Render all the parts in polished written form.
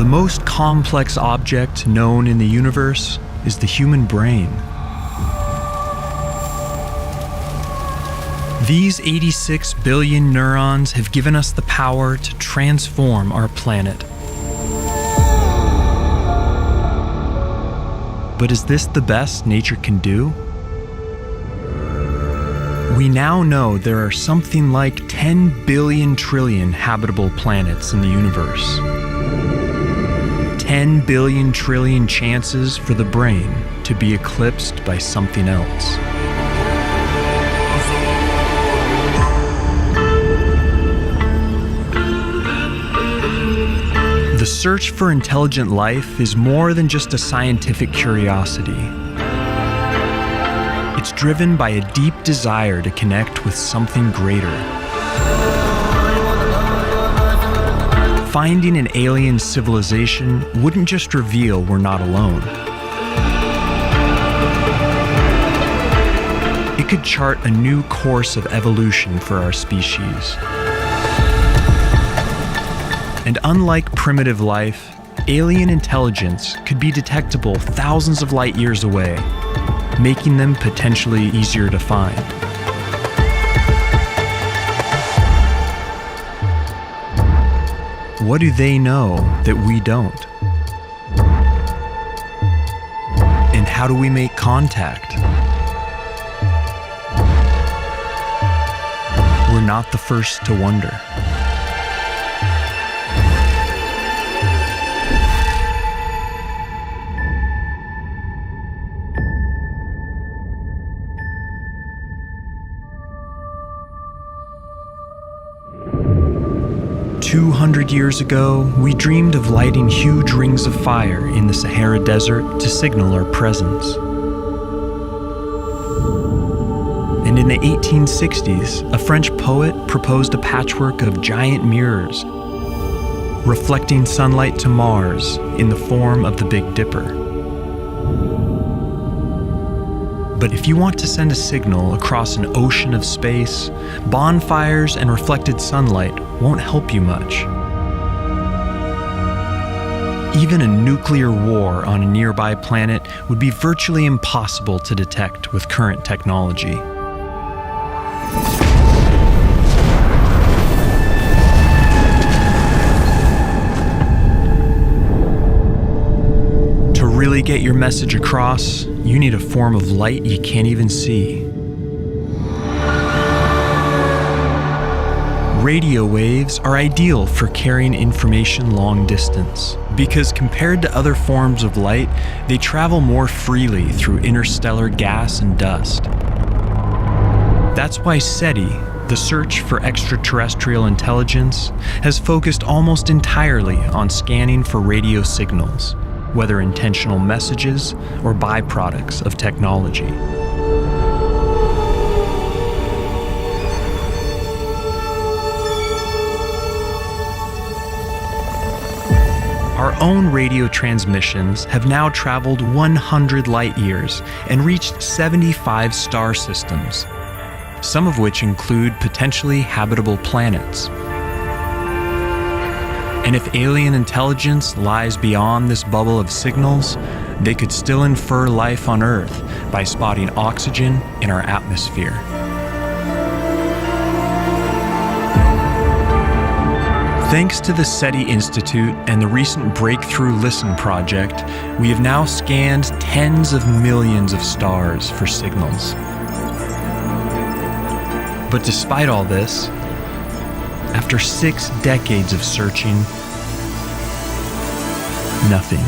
most complex object known in the universe is the human brain. These 86 billion neurons have given us the power to transform our planet. But is this the best nature can do? We now know there are something like 10 billion trillion habitable planets in the universe. 10 billion trillion chances for the brain to be eclipsed by something else. The search for intelligent life is more than just a scientific curiosity. It's driven by a deep desire to connect with something greater. Finding an alien civilization wouldn't just reveal we're not alone. It could chart a new course of evolution for our species. And unlike primitive life, alien intelligence could be detectable thousands of light years away, making them potentially easier to find. What do they know that we don't? And how do we make contact? We're not the first to wonder. "200 years ago, we dreamed of lighting huge rings of fire in the Sahara Desert to signal our presence. And in the 1860s, a French poet proposed a patchwork of giant mirrors, reflecting sunlight to Mars in the form of the Big Dipper. But if you want to send a signal across an ocean of space, bonfires and reflected sunlight won't help you much. Even a nuclear war on a nearby planet would be virtually impossible to detect with current technology. To really get your message across, you need a form of light you can't even see. Radio waves are ideal for carrying information long distance because compared to other forms of light, they travel more freely through interstellar gas and dust. That's why SETI, the search for extraterrestrial intelligence, has focused almost entirely on scanning for radio signals, whether intentional messages or byproducts of technology. Our own radio transmissions have now traveled 100 light years and reached 75 star systems, some of which include potentially habitable planets. And if alien intelligence lies beyond this bubble of signals, they could still infer life on Earth by spotting oxygen in our atmosphere. Thanks to the SETI Institute and the recent Breakthrough Listen project, we have now scanned tens of millions of stars for signals. But despite all this, after 6 decades of searching, nothing.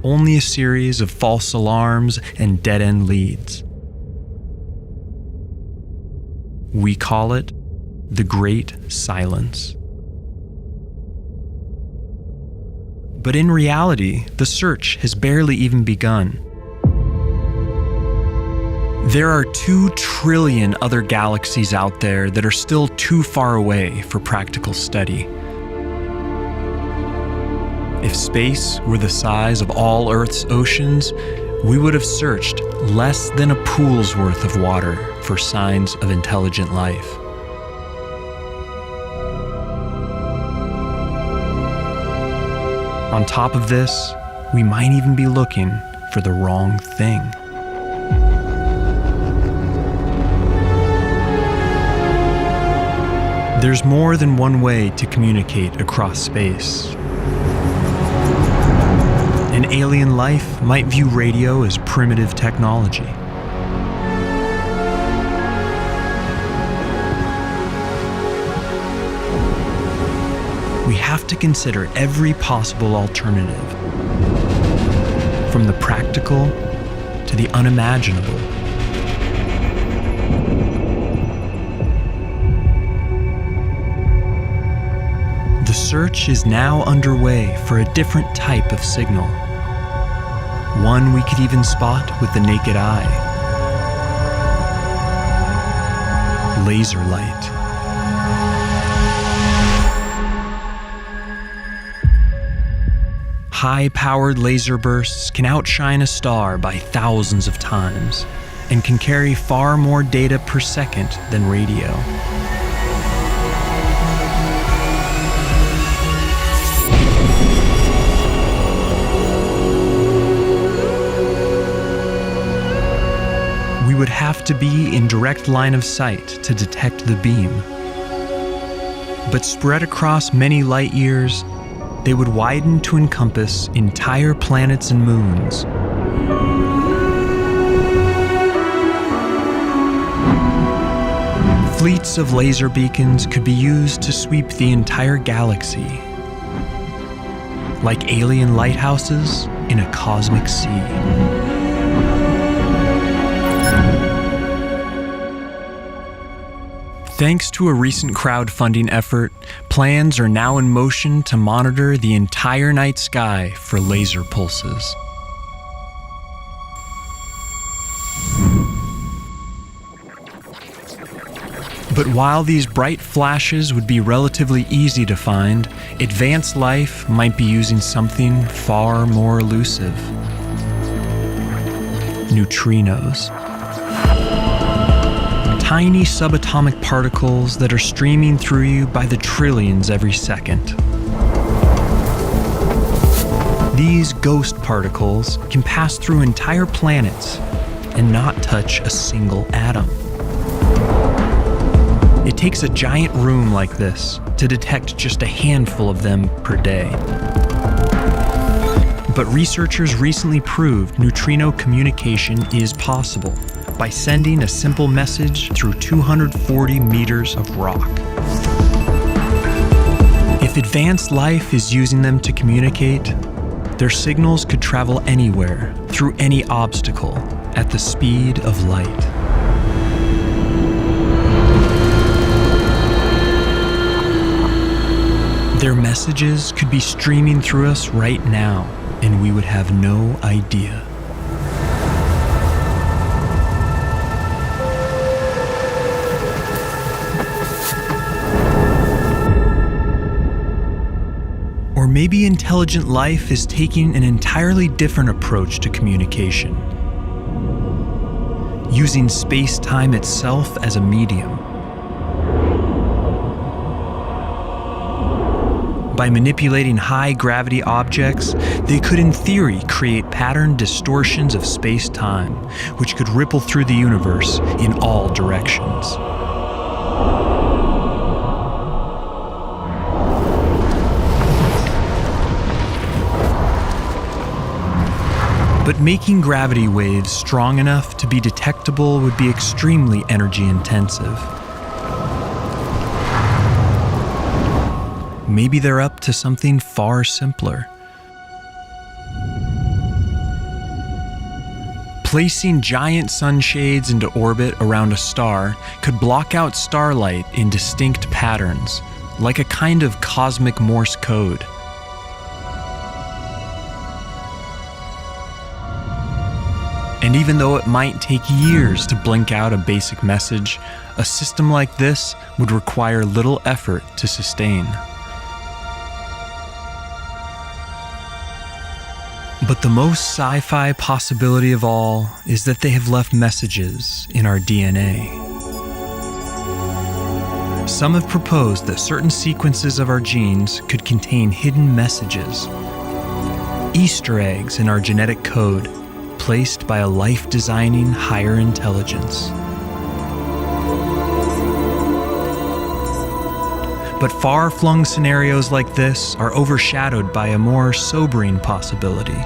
Only a series of false alarms and dead-end leads. We call it the Great Silence. But in reality, the search has barely even begun. There are 2 trillion other galaxies out there that are still too far away for practical study. If space were the size of all Earth's oceans, we would have searched less than a pool's worth of water for signs of intelligent life. On top of this, we might even be looking for the wrong thing. There's more than one way to communicate across space. An alien life might view radio as primitive technology. We have to consider every possible alternative, from the practical to the unimaginable. The search is now underway for a different type of signal, one we could even spot with the naked eye: laser light. High-powered laser bursts can outshine a star by thousands of times and can carry far more data per second than radio. We would have to be in direct line of sight to detect the beam. But spread across many light years, they would widen to encompass entire planets and moons. Fleets of laser beacons could be used to sweep the entire galaxy, like alien lighthouses in a cosmic sea. Thanks to a recent crowdfunding effort, plans are now in motion to monitor the entire night sky for laser pulses. But while these bright flashes would be relatively easy to find, advanced life might be using something far more elusive: neutrinos. Tiny subatomic particles that are streaming through you by the trillions every second. These ghost particles can pass through entire planets and not touch a single atom. It takes a giant room like this to detect just a handful of them per day. But researchers recently proved neutrino communication is possible by sending a simple message through 240 meters of rock. If advanced life is using them to communicate, their signals could travel anywhere, through any obstacle, at the speed of light. Their messages could be streaming through us right now, and we would have no idea. Or maybe intelligent life is taking an entirely different approach to communication, using space-time itself as a medium. By manipulating high-gravity objects, they could in theory create pattern distortions of space-time, which could ripple through the universe in all directions. But making gravity waves strong enough to be detectable would be extremely energy-intensive. Maybe they're up to something far simpler. Placing giant sunshades into orbit around a star could block out starlight in distinct patterns, like a kind of cosmic Morse code. And even though it might take years to blink out a basic message, a system like this would require little effort to sustain. But the most sci-fi possibility of all is that they have left messages in our DNA. Some have proposed that certain sequences of our genes could contain hidden messages, Easter eggs in our genetic code, placed by a life-designing higher intelligence. But far-flung scenarios like this are overshadowed by a more sobering possibility.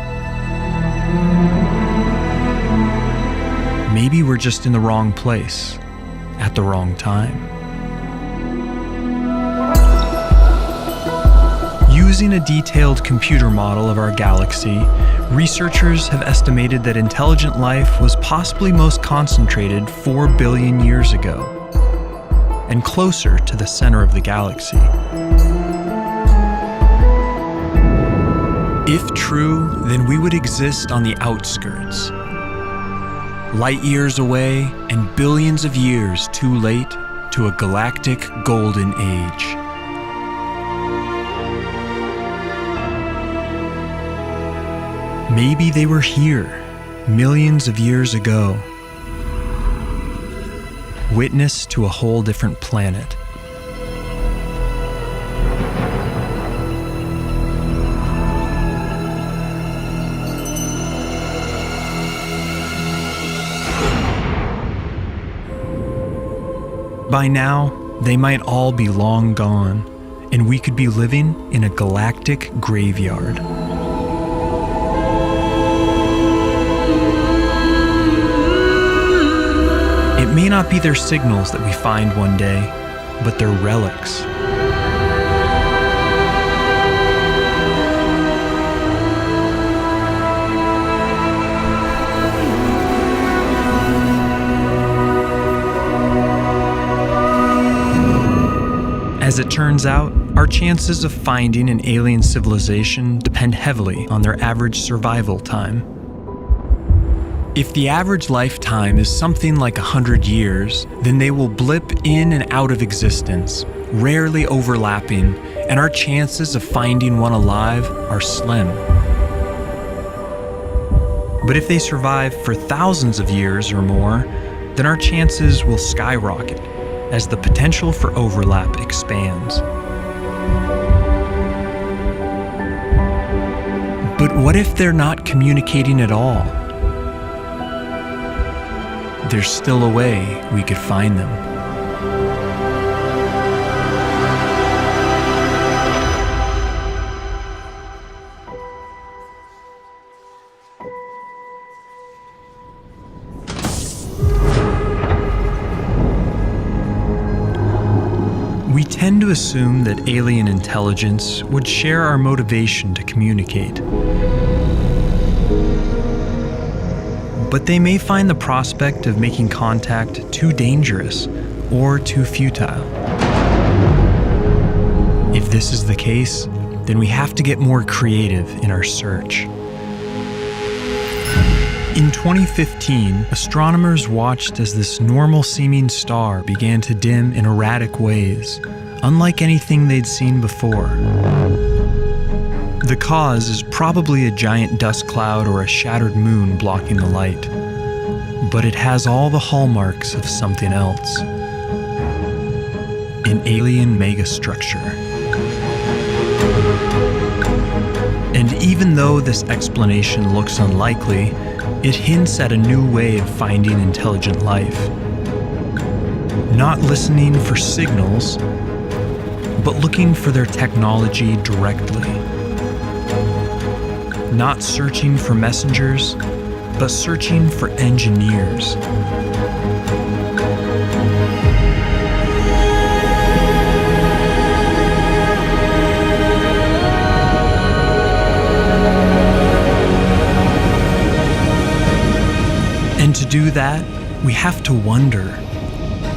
Maybe we're just in the wrong place, at the wrong time. Using a detailed computer model of our galaxy, researchers have estimated that intelligent life was possibly most concentrated 4 billion years ago, and closer to the center of the galaxy. If true, then we would exist on the outskirts, light years away and billions of years too late to a galactic golden age. Maybe they were here millions of years ago, witness to a whole different planet. By now, they might all be long gone, and we could be living in a galactic graveyard. It may not be their signals that we find one day, but their relics. As it turns out, our chances of finding an alien civilization depend heavily on their average survival time. If the average lifetime is something like 100 years, then they will blip in and out of existence, rarely overlapping, and our chances of finding one alive are slim. But if they survive for thousands of years or more, then our chances will skyrocket as the potential for overlap expands. But what if they're not communicating at all? There's still a way we could find them. We tend to assume that alien intelligence would share our motivation to communicate. But they may find the prospect of making contact too dangerous or too futile. If this is the case, then we have to get more creative in our search. In 2015, astronomers watched as this normal-seeming star began to dim in erratic ways, unlike anything they'd seen before. The cause is probably a giant dust cloud or a shattered moon blocking the light, but it has all the hallmarks of something else: an alien megastructure. And even though this explanation looks unlikely, it hints at a new way of finding intelligent life. Not listening for signals, but looking for their technology directly. Not searching for messengers, but searching for engineers. And to do that, we have to wonder,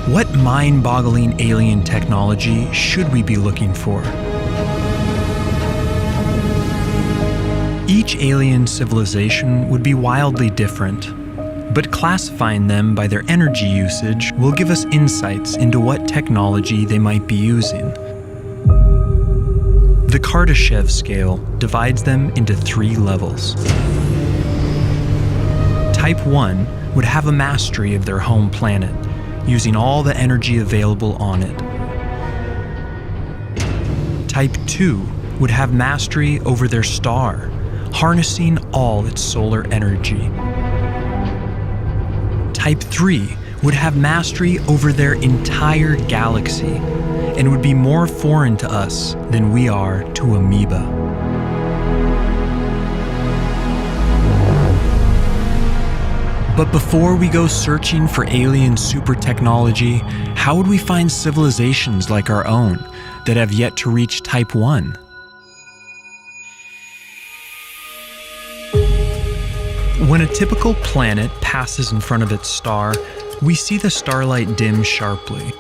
what mind-boggling alien technology should we be looking for? Each alien civilization would be wildly different, but classifying them by their energy usage will give us insights into what technology they might be using. The Kardashev scale divides them into 3 levels. Type 1 would have a mastery of their home planet, using all the energy available on it. Type 2 would have mastery over their star, harnessing all its solar energy. Type 3 would have mastery over their entire galaxy and would be more foreign to us than we are to amoeba. But before we go searching for alien super technology, how would we find civilizations like our own that have yet to reach Type 1? When a typical planet passes in front of its star, we see the starlight dim sharply.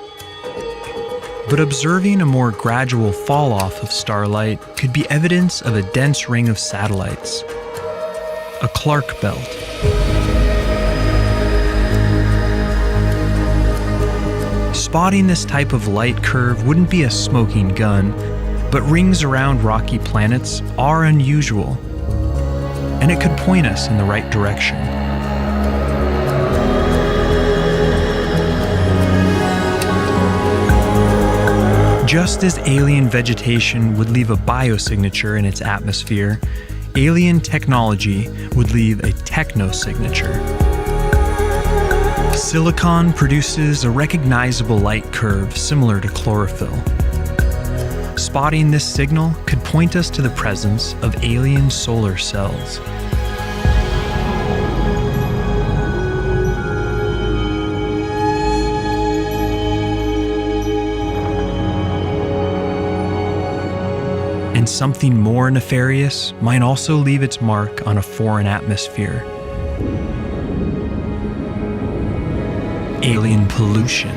But observing a more gradual fall-off of starlight could be evidence of a dense ring of satellites, a Clark belt. Spotting this type of light curve wouldn't be a smoking gun, but rings around rocky planets are unusual, and it could point us in the right direction. Just as alien vegetation would leave a biosignature in its atmosphere, alien technology would leave a technosignature. Silicon produces a recognizable light curve similar to chlorophyll. Spotting this signal could point us to the presence of alien solar cells. And something more nefarious might also leave its mark on a foreign atmosphere. Alien pollution.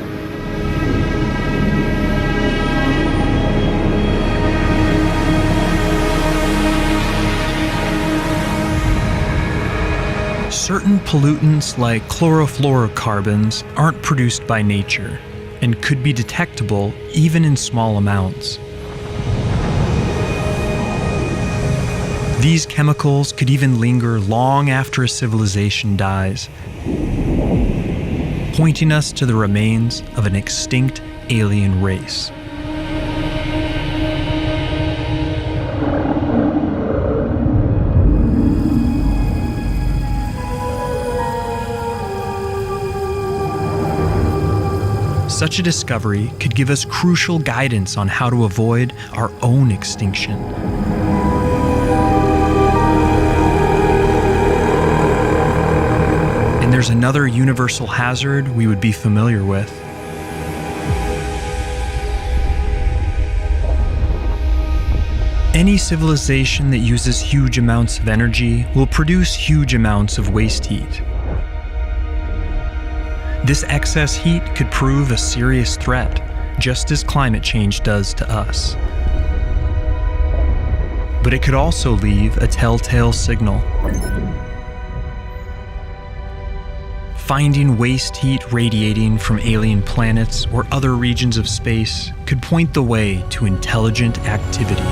Certain pollutants like chlorofluorocarbons aren't produced by nature and could be detectable even in small amounts. These chemicals could even linger long after a civilization dies, pointing us to the remains of an extinct alien race. Such a discovery could give us crucial guidance on how to avoid our own extinction. And there's another universal hazard we would be familiar with. Any civilization that uses huge amounts of energy will produce huge amounts of waste heat. This excess heat could prove a serious threat, just as climate change does to us. But it could also leave a telltale signal. Finding waste heat radiating from alien planets or other regions of space could point the way to intelligent activity.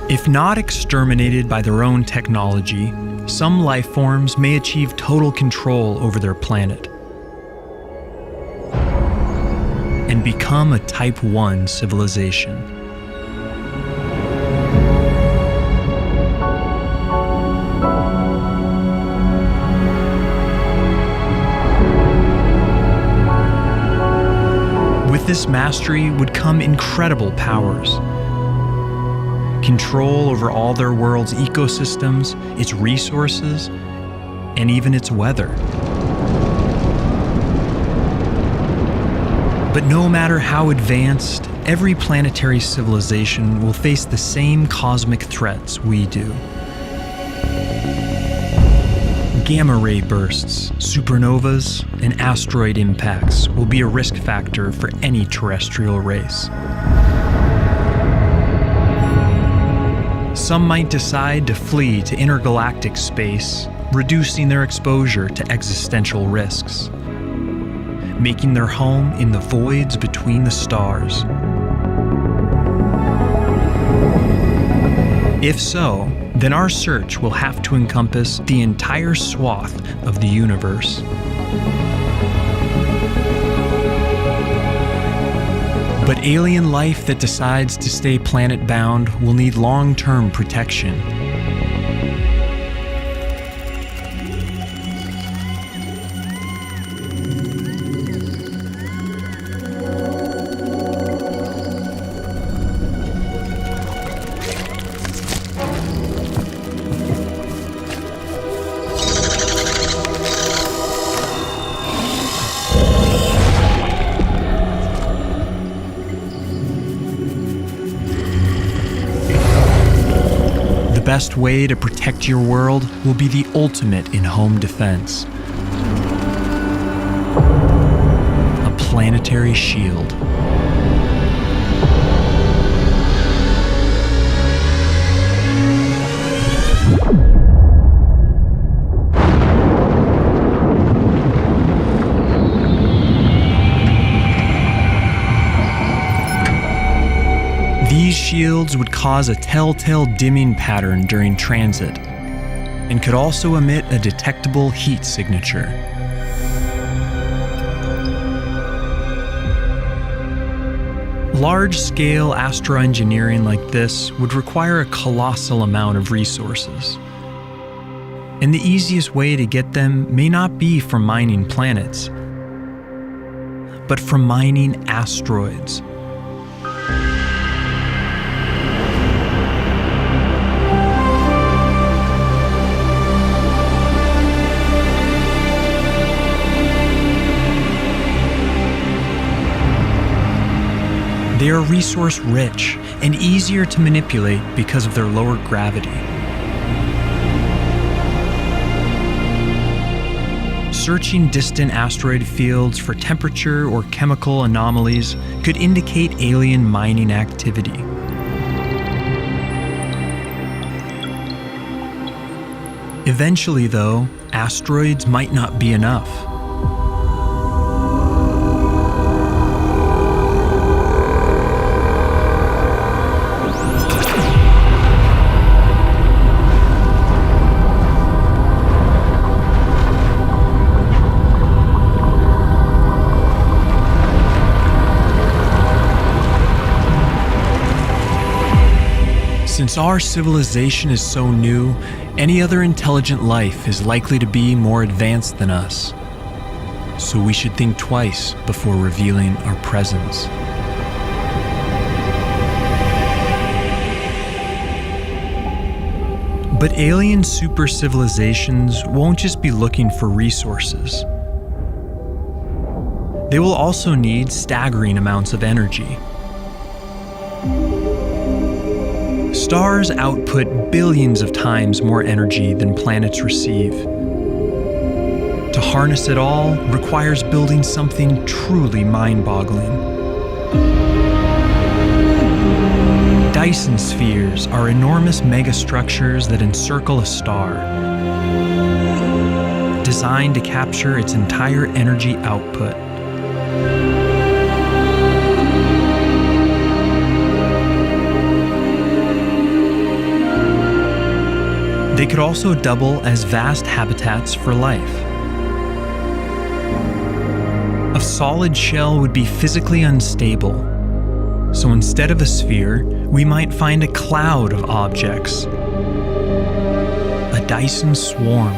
If not exterminated by their own technology, some life forms may achieve total control over their planet and become a Type 1 civilization. With this mastery would come incredible powers. Control over all their world's ecosystems, its resources, and even its weather. But no matter how advanced, every planetary civilization will face the same cosmic threats we do. Gamma ray bursts, supernovas, and asteroid impacts will be a risk factor for any terrestrial race. Some might decide to flee to intergalactic space, reducing their exposure to existential risks, making their home in the voids between the stars. If so, then our search will have to encompass the entire swath of the universe. But alien life that decides to stay planet-bound will need long-term protection. The best way to protect your world will be the ultimate in home defense: a planetary shield. These shields would cause a telltale dimming pattern during transit, and could also emit a detectable heat signature. Large-scale astroengineering like this would require a colossal amount of resources. And the easiest way to get them may not be from mining planets, but from mining asteroids. They are resource-rich and easier to manipulate because of their lower gravity. Searching distant asteroid fields for temperature or chemical anomalies could indicate alien mining activity. Eventually, though, asteroids might not be enough. Since our civilization is so new, any other intelligent life is likely to be more advanced than us. So we should think twice before revealing our presence. But alien super civilizations won't just be looking for resources. They will also need staggering amounts of energy. Stars output billions of times more energy than planets receive. To harness it all requires building something truly mind-boggling. Dyson spheres are enormous megastructures that encircle a star, designed to capture its entire energy output. They could also double as vast habitats for life. A solid shell would be physically unstable, so instead of a sphere, we might find a cloud of objects, a Dyson swarm.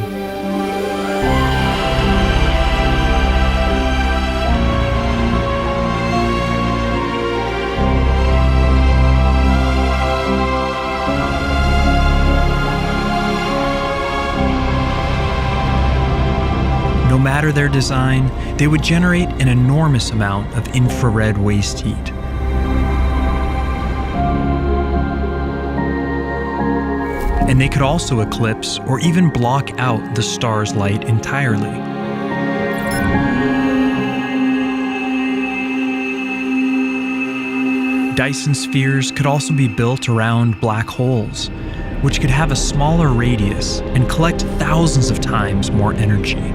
No matter their design, they would generate an enormous amount of infrared waste heat. And they could also eclipse or even block out the star's light entirely. Dyson spheres could also be built around black holes, which could have a smaller radius and collect thousands of times more energy.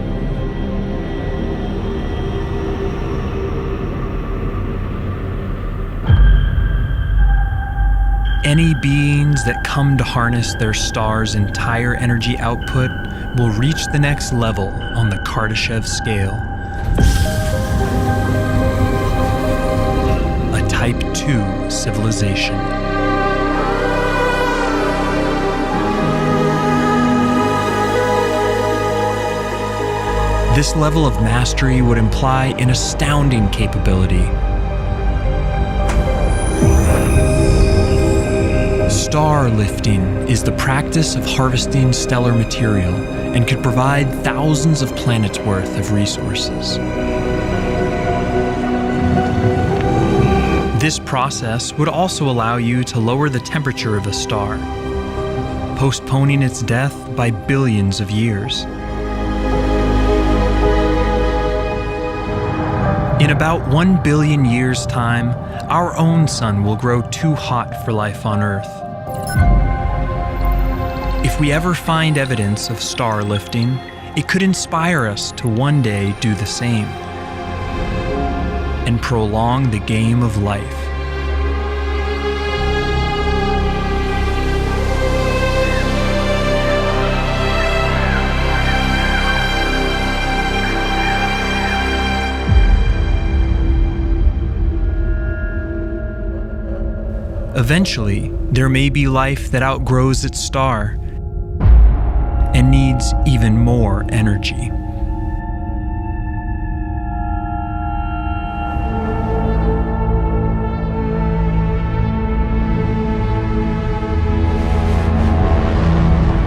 Any beings that come to harness their star's entire energy output will reach the next level on the Kardashev scale. A Type 2 civilization. This level of mastery would imply an astounding capability. Star lifting is the practice of harvesting stellar material and could provide thousands of planets' worth of resources. This process would also allow you to lower the temperature of a star, postponing its death by billions of years. In about 1 billion years' time, our own sun will grow too hot for life on Earth. If we ever find evidence of star lifting, it could inspire us to one day do the same and prolong the game of life. Eventually, there may be life that outgrows its star and needs even more energy.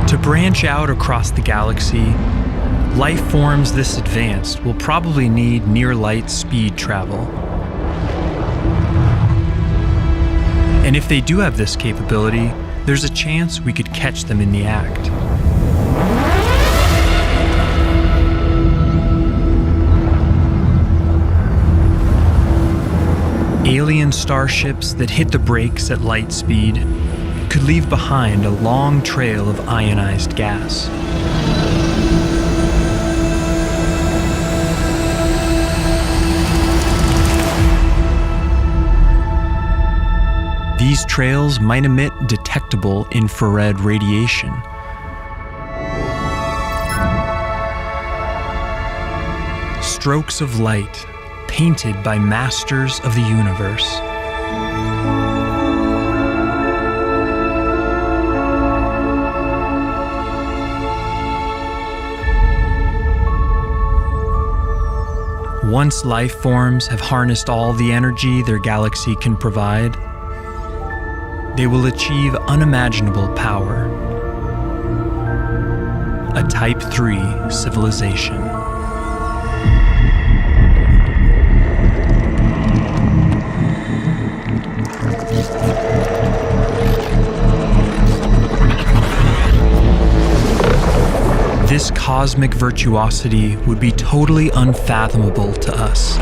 To branch out across the galaxy, life forms this advanced will probably need near-light speed travel. And if they do have this capability, there's a chance we could catch them in the act. Alien starships that hit the brakes at light speed could leave behind a long trail of ionized gas. These trails might emit detectable infrared radiation. Strokes of light painted by masters of the universe. Once life forms have harnessed all the energy their galaxy can provide, they will achieve unimaginable power. A Type 3 civilization. This cosmic virtuosity would be totally unfathomable to us.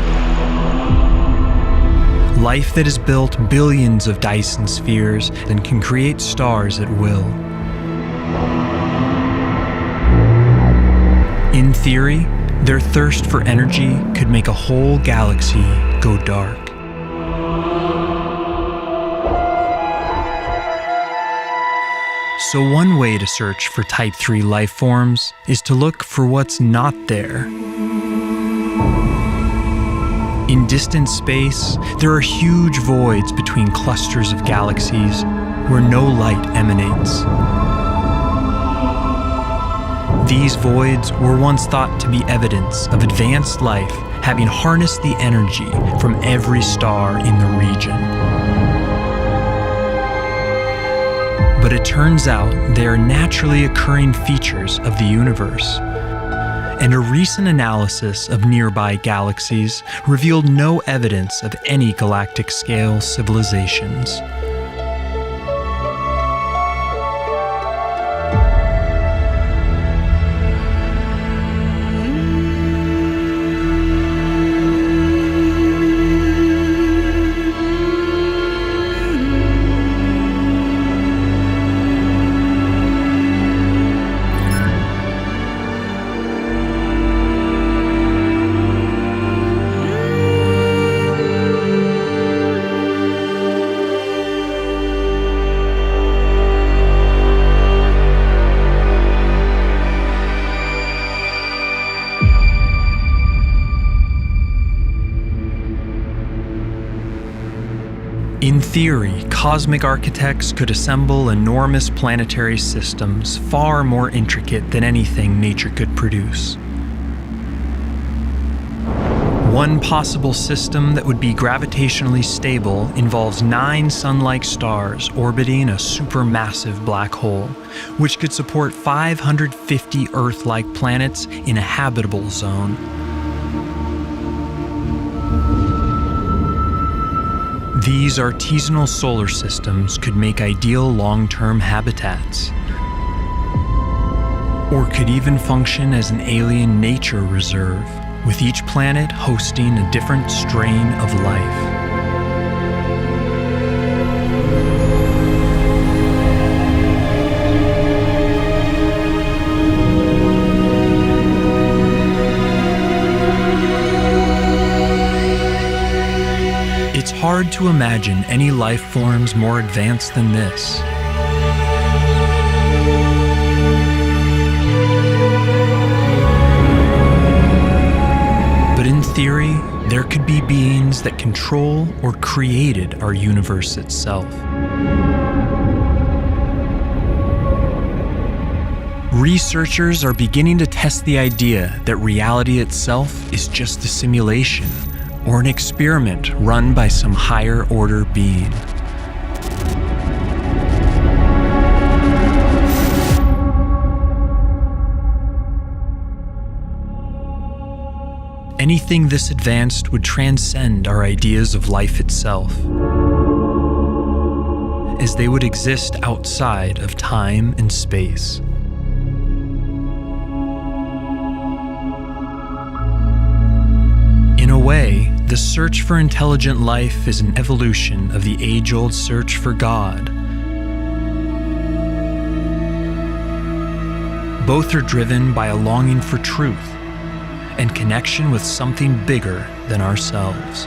Life that has built billions of Dyson spheres and can create stars at will. In theory, their thirst for energy could make a whole galaxy go dark. So one way to search for Type 3 life forms is to look for what's not there. In distant space, there are huge voids between clusters of galaxies where no light emanates. These voids were once thought to be evidence of advanced life having harnessed the energy from every star in the region. But it turns out they are naturally occurring features of the universe. And a recent analysis of nearby galaxies revealed no evidence of any galactic-scale civilizations. In theory, cosmic architects could assemble enormous planetary systems far more intricate than anything nature could produce. One possible system that would be gravitationally stable involves 9 sun-like stars orbiting a supermassive black hole, which could support 550 Earth-like planets in a habitable zone. These artisanal solar systems could make ideal long-term habitats, or could even function as an alien nature reserve, with each planet hosting a different strain of life. It's hard to imagine any life forms more advanced than this. But in theory, there could be beings that control or created our universe itself. Researchers are beginning to test the idea that reality itself is just a simulation, or an experiment run by some higher order being. Anything this advanced would transcend our ideas of life itself, as they would exist outside of time and space. In a way, the search for intelligent life is an evolution of the age-old search for God. Both are driven by a longing for truth and connection with something bigger than ourselves.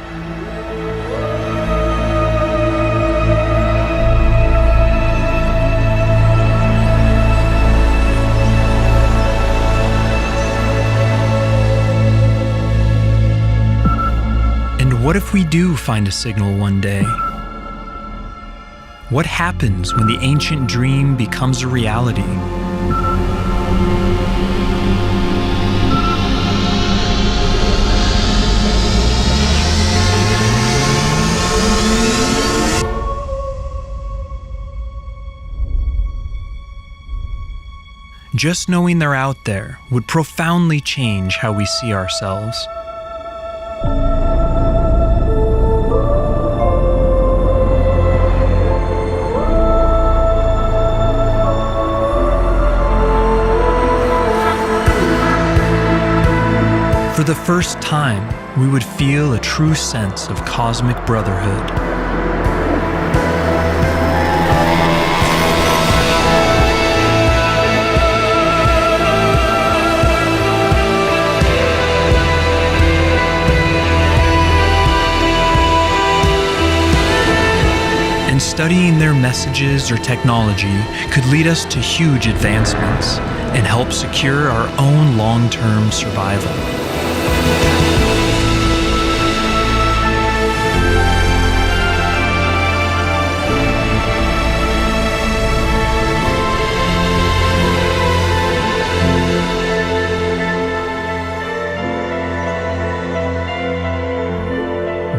What if we do find a signal one day? What happens when the ancient dream becomes a reality? Just knowing they're out there would profoundly change how we see ourselves. For the first time, we would feel a true sense of cosmic brotherhood. And studying their messages or technology could lead us to huge advancements and help secure our own long-term survival.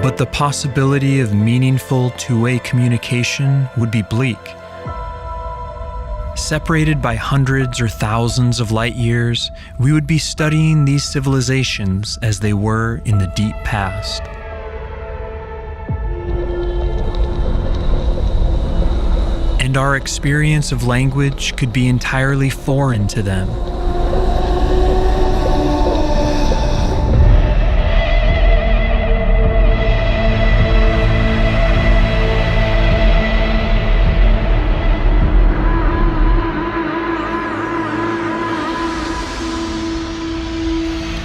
But the possibility of meaningful two-way communication would be bleak. Separated by hundreds or thousands of light years, we would be studying these civilizations as they were in the deep past. And our experience of language could be entirely foreign to them.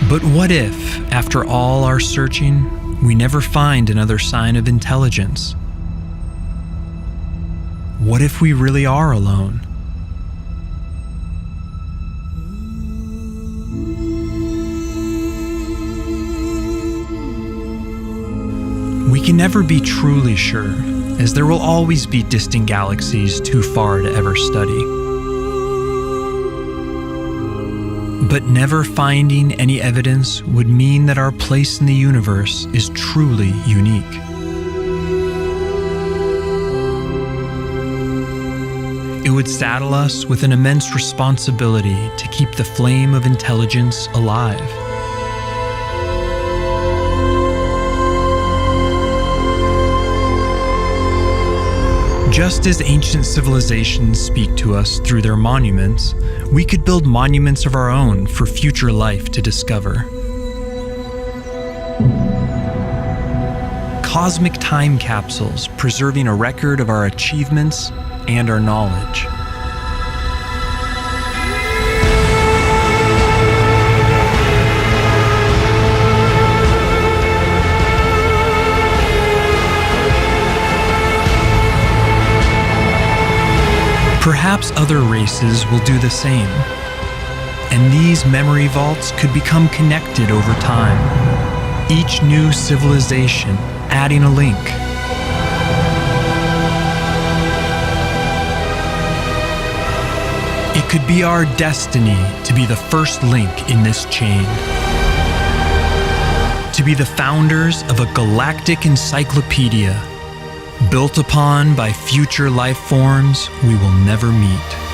But what if, after all our searching, we never find another sign of intelligence? What if we really are alone? We can never be truly sure, as there will always be distant galaxies too far to ever study. But never finding any evidence would mean that our place in the universe is truly unique. It would saddle us with an immense responsibility to keep the flame of intelligence alive. Just as ancient civilizations speak to us through their monuments, we could build monuments of our own for future life to discover. Cosmic time capsules preserving a record of our achievements and our knowledge. Perhaps other races will do the same, and these memory vaults could become connected over time, each new civilization adding a link. It could be our destiny to be the first link in this chain, to be the founders of a galactic encyclopedia built upon by future life forms we will never meet.